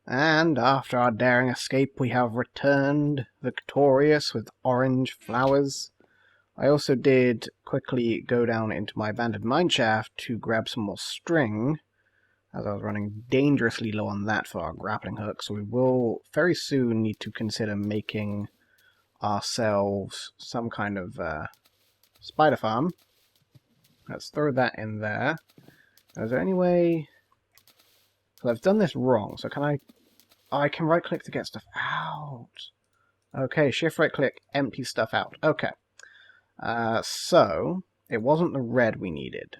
And after our daring escape, we have returned victorious with orange flowers. I also did quickly go down into my abandoned mineshaft to grab some more string, as I was running dangerously low on that for our grappling hook, so we will very soon need to consider making ourselves some kind of spider farm. Let's throw that in there. Is there any way... Well, I've done this wrong, so can I... Oh, I can right-click to get stuff out. Okay, shift right-click, empty stuff out. Okay. So, it wasn't the red we needed.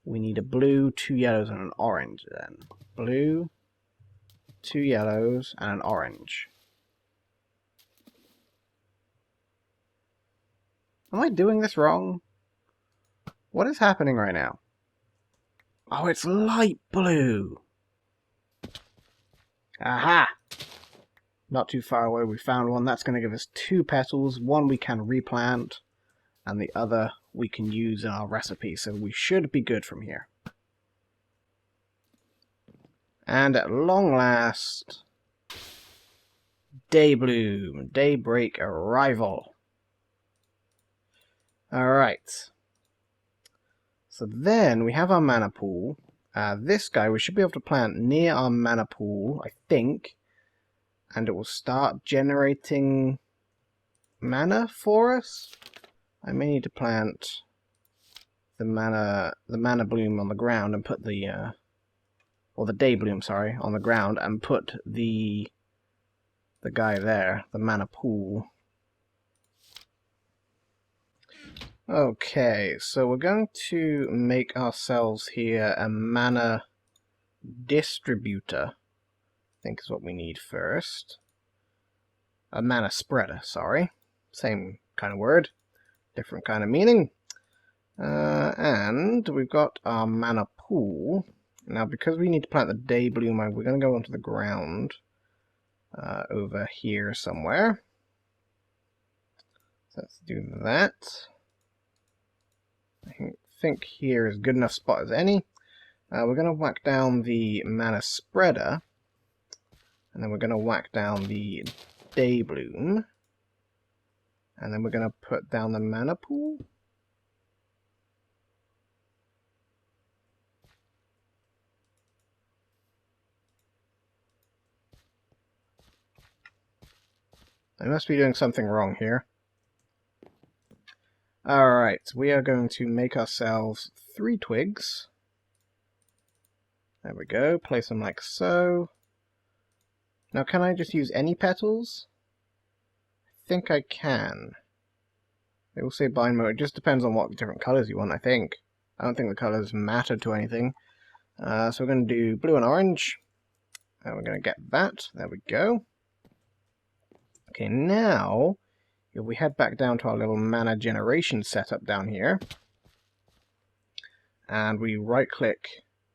We need a blue, 2 yellows, and an orange then. Blue, 2 yellows, and an orange. Am I doing this wrong? What is happening right now? Oh, it's light blue! Aha! Not too far away we found one. That's going to give us 2 petals. One we can replant, and the other we can use in our recipe, so we should be good from here. And at long last, day bloom, daybreak arrival. Alright. So then we have our mana pool. This guy we should be able to plant near our mana pool, I think. And it will start generating mana for us. I may need to plant the mana bloom on the ground and put the or the day bloom, sorry, on the ground and put the guy there, the mana pool. Okay, so we're going to make ourselves here a mana distributor, I think is what we need first. A mana spreader, sorry. Same kind of word, different kind of meaning. And we've got our mana pool. Now, because we need to plant the day bloom, we're going to go onto the ground over here somewhere. So let's do that. I think here is a good enough spot as any. We're going to whack down the mana spreader, and then we're going to whack down the day bloom, and then we're going to put down the mana pool. I must be doing something wrong here. Alright, we are going to make ourselves 3 twigs. There we go, place them like so. Now can I just use any petals? I think I can. They will say bind mode, it just depends on what different colours you want, I think. I don't think the colours matter to anything. So we're going to do blue and orange. And we're going to get that, there we go. Okay, now, if we head back down to our little mana generation setup down here, and we right-click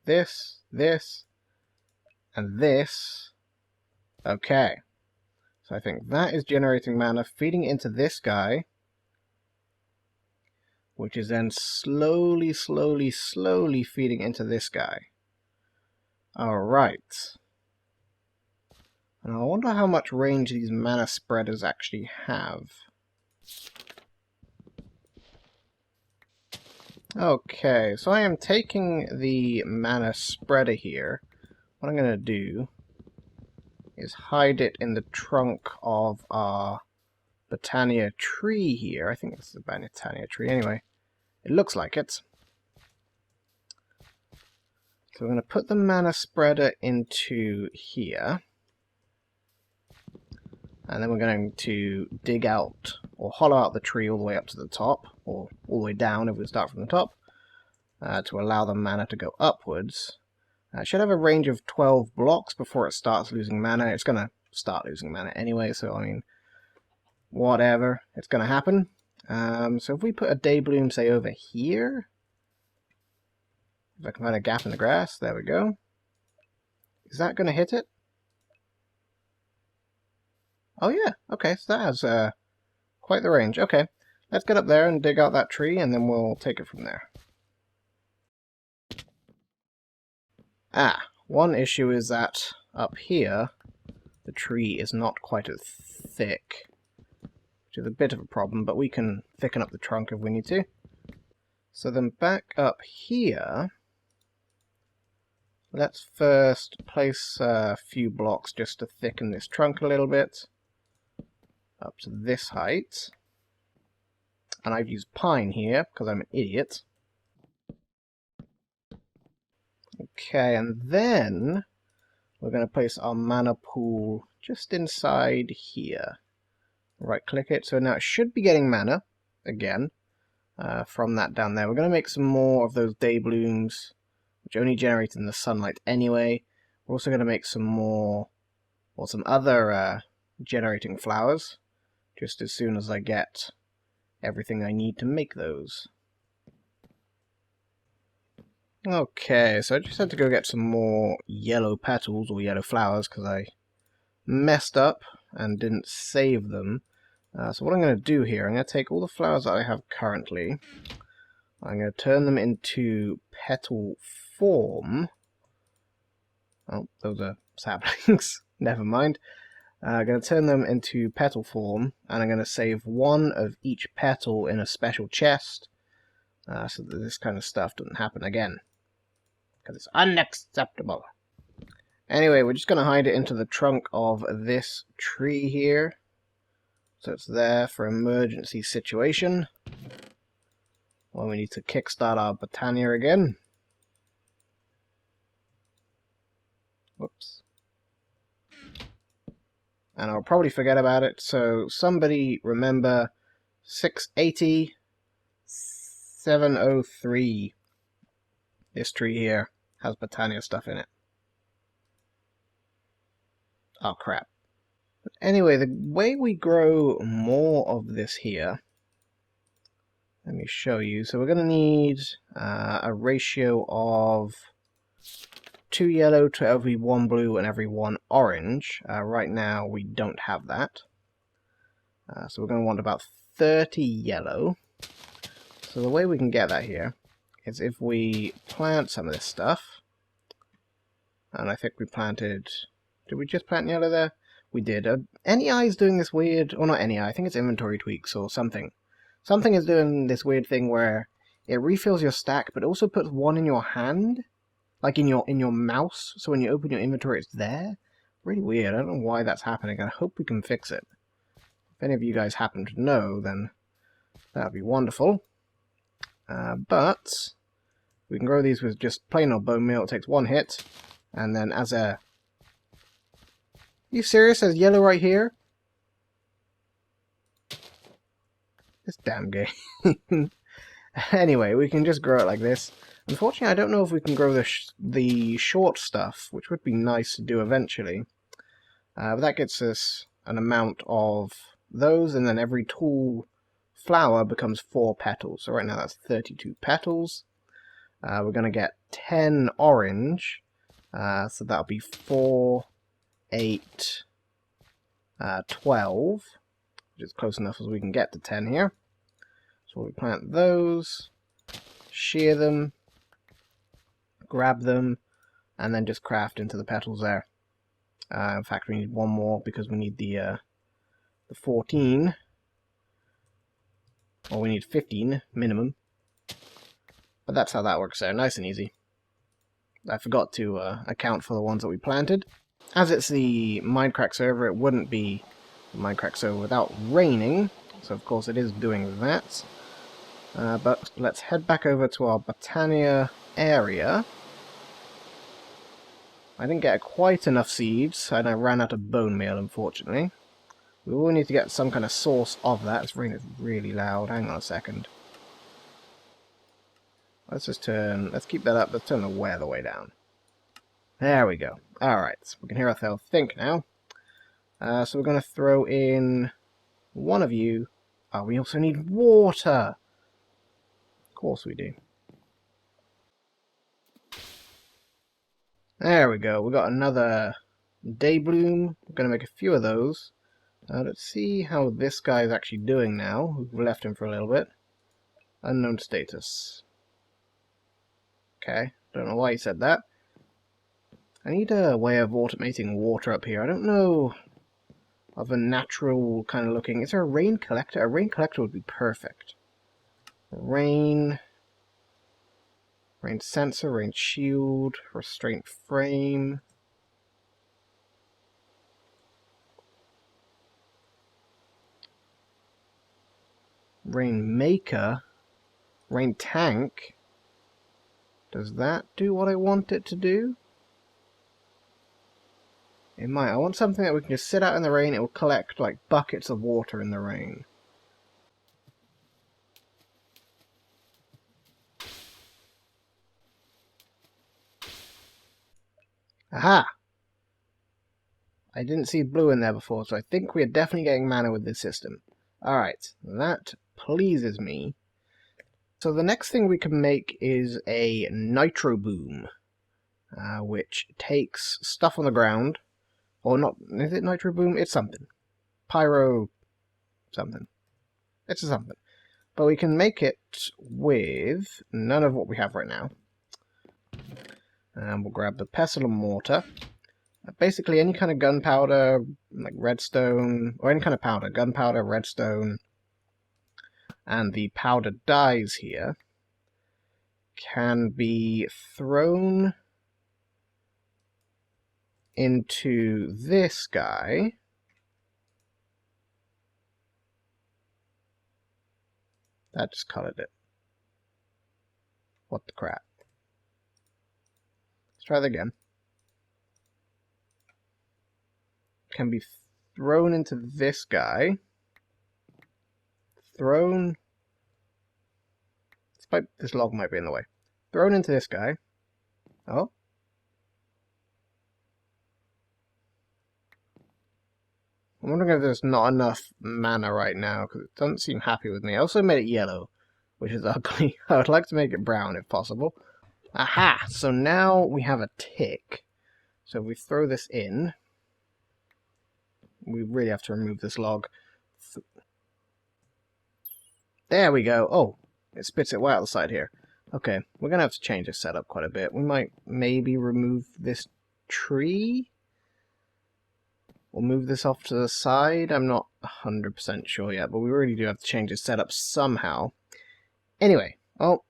this, this, and this, okay. So I think that is generating mana, feeding into this guy, which is then slowly feeding into this guy. Alright. And I wonder how much range these mana spreaders actually have. Okay, so I am taking the mana spreader here. What I'm going to do is hide it in the trunk of our Botania tree here. I think this is a Botania tree anyway. It looks like it. So we're going to put the mana spreader into here. And then we're going to dig out, or hollow out the tree all the way up to the top, or all the way down if we start from the top, to allow the mana to go upwards. It should have a range of 12 blocks before it starts losing mana. It's going to start losing mana anyway, so I mean, whatever, it's going to happen. So if we put a day bloom, say, over here, if I can find a gap in the grass, there we go. Is that going to hit it? Oh yeah, okay, so that has quite the range. Okay, let's get up there and dig out that tree, and then we'll take it from there. One issue is that up here, the tree is not quite as thick, which is a bit of a problem, but we can thicken up the trunk if we need to. So then back up here, let's first place a few blocks just to thicken this trunk a little bit, up to this height. And I've used pine here, because I'm an idiot. Okay, and then we're going to place our mana pool just inside here. Right-click it, so now it should be getting mana, again, from that down there. We're going to make some more of those day blooms, which only generate in the sunlight anyway. We're also going to make some more, or some other generating flowers, just as soon as I get everything I need to make those. Okay, so I just had to go get some more yellow petals, or yellow flowers, because I messed up and didn't save them. So what I'm going to do here, I'm going to take all the flowers that I have currently, I'm going to turn them into petal form. Oh, those are saplings. Never mind. I'm going to turn them into petal form, and I'm going to save one of each petal in a special chest, so that this kind of stuff doesn't happen again. Because it's unacceptable. Anyway, we're just going to hide it into the trunk of this tree here. So it's there for emergency situation. When we need to kickstart our Botania again. Whoops. And I'll probably forget about it, so somebody remember 680 703. This tree here has Botania stuff in it. Oh crap. But anyway, the way we grow more of this here, let me show you. So we're going to need a ratio of 2 yellow to every 1 blue and every 1 orange. Right now we don't have that. So we're going to want about 30 yellow. So the way we can get that here is if we plant some of this stuff. And I think we planted... Did we just plant yellow there? We did. NEI is doing this weird... Or not NEI, I think it's inventory tweaks or something. Something is doing this weird thing where it refills your stack, but also puts one in your hand. Like in your mouse, so when you open your inventory it's there. Really weird, I don't know why that's happening. I hope we can fix it. If any of you guys happen to know, then that would be wonderful. But we can grow these with just plain old bone meal. It takes 1 hit, and then as a... Are you serious? There's yellow right here? This damn game. Anyway, we can just grow it like this. Unfortunately, I don't know if we can grow the short stuff, which would be nice to do eventually. But that gets us an amount of those, and then every tall flower becomes 4 petals. So right now that's 32 petals. We're going to get 10 orange, so that'll be 4, 8, 12, which is close enough as we can get to 10 here. So we plant those, shear them, grab them, and then just craft into the petals there. In fact, we need 1 more because we need the 14. Or we need 15 minimum. But that's how that works there, nice and easy. I forgot to account for the ones that we planted. As it's the Mindcrack server, it wouldn't be the Mindcrack server without raining, so of course it is doing that. But let's head back over to our Botania area. I didn't get quite enough seeds, and I ran out of bone meal, unfortunately. We will need to get some kind of source of that. This rain is really loud. Hang on a second. Let's keep that up. Let's turn the weather way down. There we go. Alright, we can hear ourselves think now. So we're going to throw in one of you. Oh, we also need water! Of course we do. There we go. We got another day bloom. We're going to make a few of those. Let's see how this guy is actually doing now. We've left him for a little bit. Unknown status. Okay, don't know why he said that. I need a way of automating water up here. I don't know of a natural kind of looking... Is there a rain collector? A rain collector would be perfect. Rain sensor, rain shield, restraint frame. Rain maker. Rain tank. Does that do what I want it to do? It might. I want something that we can just sit out in the rain. It will collect like buckets of water in the rain. Aha! I didn't see blue in there before, so I think we are definitely getting mana with this system. Alright, that pleases me. So the next thing we can make is a nitro boom, which takes stuff on the ground, or not, is it nitro boom? It's something. Pyro something. It's a something. But we can make it with none of what we have right now. And we'll grab the pestle and mortar. Basically any kind of gunpowder, like redstone, or any kind of powder, gunpowder, redstone, and the powder dyes here can be thrown into this guy. That just colored it. What the crap. Let's try that again. Can be thrown into this guy. Thrown... This log might be in the way. Thrown into this guy. Oh. I'm wondering if there's not enough mana right now, because it doesn't seem happy with me. I also made it yellow, which is ugly. I would like to make it brown if possible. Aha! So now we have a tick. So if we throw this in, we really have to remove this log. There we go. Oh, it spits it way out the side here. Okay, we're going to have to change this setup quite a bit. We might maybe remove this tree? We'll move this off to the side. I'm not 100% sure yet, but we really do have to change this setup somehow. Anyway, oh,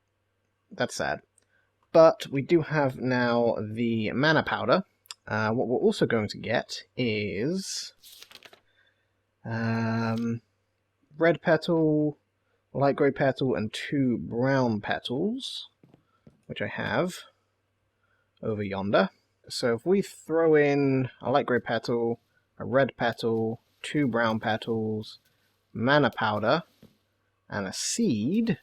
that's sad. But we do have now the mana powder. What we're also going to get is red petal, light grey petal, and 2 brown petals, which I have over yonder. So if we throw in a light grey petal, a red petal, 2 brown petals, mana powder, and a seed,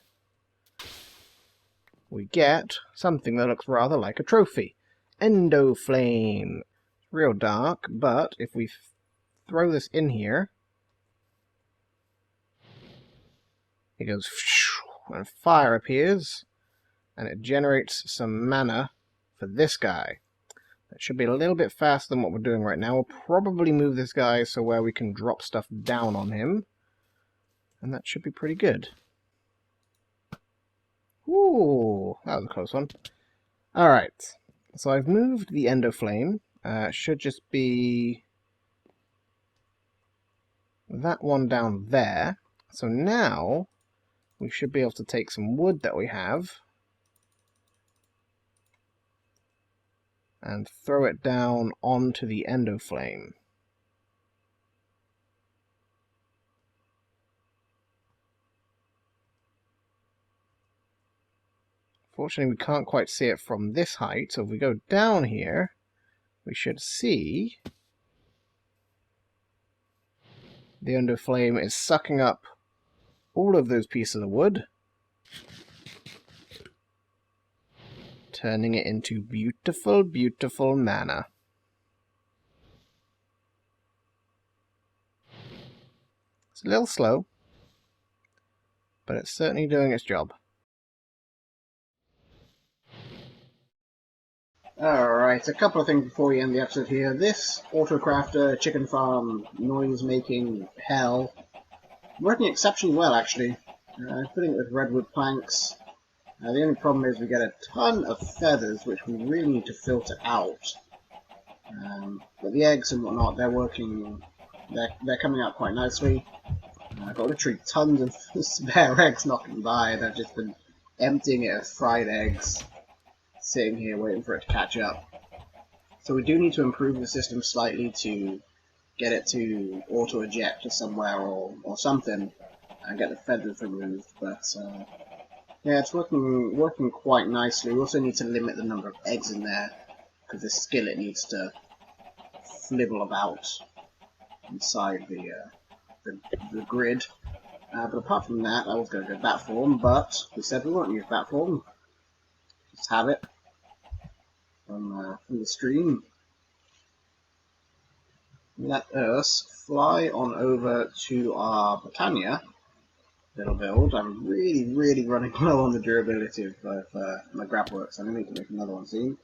we get something that looks rather like a trophy. Endoflame. Real dark, but if we throw this in here, it goes and fire appears, and it generates some mana for this guy. That should be a little bit faster than what we're doing right now. We'll probably move this guy so where we can drop stuff down on him, and that should be pretty good. Ooh, that was a close one. Alright, so I've moved the Endoflame. Should just be that one down there. So now we should be able to take some wood that we have and throw it down onto the Endoflame. Fortunately, we can't quite see it from this height, so if we go down here, we should see the Endoflame is sucking up all of those pieces of wood, turning it into beautiful, beautiful mana. It's a little slow, but it's certainly doing its job. Alright, a couple of things before we end the episode here. This autocrafter, chicken farm, noise-making hell, working exceptionally well, actually. Filling it with redwood planks. The only problem is we get a ton of feathers, which we really need to filter out. But the eggs and whatnot, they're working. They're coming out quite nicely. I've got literally tons of spare eggs knocking by, and I've just been emptying it of fried eggs, sitting here waiting for it to catch up. So we do need to improve the system slightly to get it to auto-eject to somewhere or something, and get the feathers removed, but yeah, it's working quite nicely. We also need to limit the number of eggs in there, because the skillet needs to flibble about inside the grid. But apart from that, I was going to go bat form, but we said we won't use bat form. Just have it from the stream. Let us fly on over to our Botania little build. I'm really running low on the durability of my grab works. I need to make another one soon.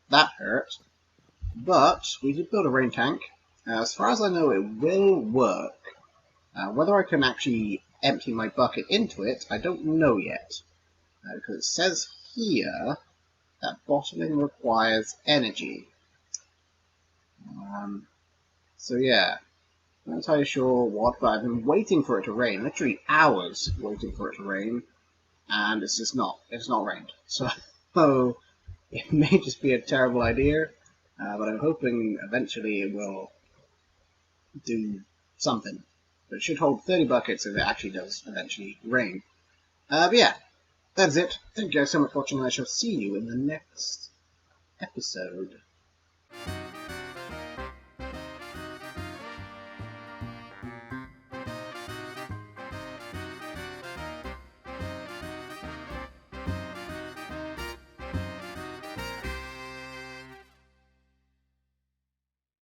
That hurt. But we did build a rain tank. As far as I know, it will work. Whether I can actually empty my bucket into it, I don't know yet. Because it says here that bottling requires energy. So yeah, I'm not entirely sure what, but I've been waiting for it to rain, literally hours waiting for it to rain, and it's not rained. So it may just be a terrible idea, but I'm hoping eventually it will do something. But it should hold 30 buckets if it actually does eventually rain. But yeah, that's it. Thank you guys so much for watching, and I shall see you in the next episode.